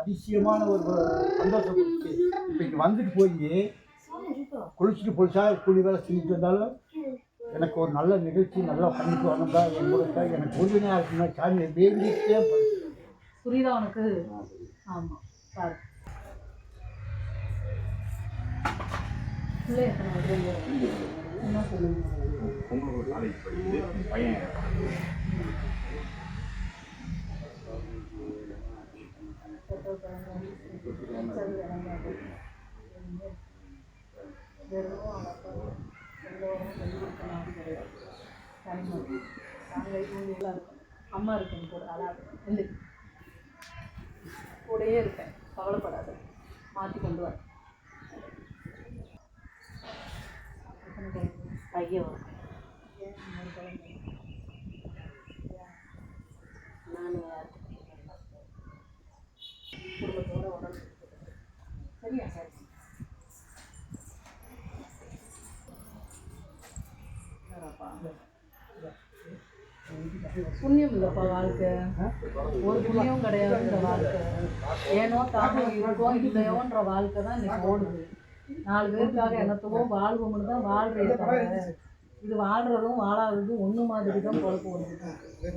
அதிசயமான ஒரு சந்தோஷம் கொடுத்து இப்போ இங்கே வந்துட்டு போய் குளிச்சுட்டு போலிச்சா கூலி வேலை செஞ்சுட்டு வந்தாலும் எனக்கு ஒரு நல்ல நிகழ்ச்சி நல்லா பண்ணிட்டு வரணும்டா என் கூட எனக்கு உறுதுணையாக இருக்குன்னா சாமியை வேண்டிட்டே புரியுதா உனக்கு? ஆமாம் சார் என்ன சொல்லுங்க உங்களுக்கு காலேஜ் படிக்குது பையன் அம்மா இருக்கேன் கூட அதாவது இல்லை கூடயே இருக்கேன், கவலைப்படாத, மாற்றி கொண்டு வர கையை நான் குடும்பத்தோட உடம்பு சரியா சரி புண்ணியம் இல்லைப்பா வாழ்க்கை, ஒரு புண்ணியம் கிடையாது இந்த வாழ்க்கை. ஏனோ தானோ இருக்கோம் இல்லையோன்ற வாழ்க்கை தான் இன்னைக்கு ஓடுது. 4 பேருக்காக என்னத்தவோ வாழ்வோம்னு தான் வாழ்றேன். இது வாழ்றதும் வாழாததும் ஒன்று மாதிரி தான் பொழப்பு ஓடுது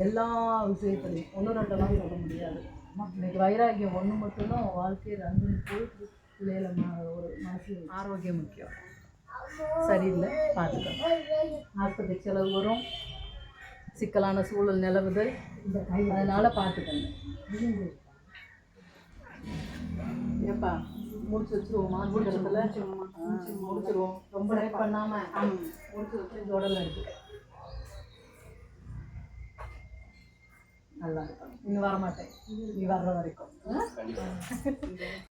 எல்லா விஷயத்துலையும். 1-2 சொல்ல முடியாது. இன்னைக்கு வைராக்கியம் ஒன்று மட்டும்தான் வாழ்க்கையை 2 போயிட்டு பிள்ளைகளை ஒரு மனசு ஆரோக்கியம் முக்கியம். சரியில்லை பார்த்துக்கணும். ஆஸ்பத்திரி செலவு வரும், சிக்கலான சூழல் நிலவுது, அதனால் பார்த்துக்கங்க. ஏப்பா முடிச்சு வச்சுருவோமா? முடிச்சிருவோம். ரொம்ப லேட் பண்ணாமல் முடிச்சு வச்சு ஜோடலை எடுத்துக்க. நல்லா இருக்கும். இன்னும் வரமாட்டேன், நீ வர்ற வரைக்கும்.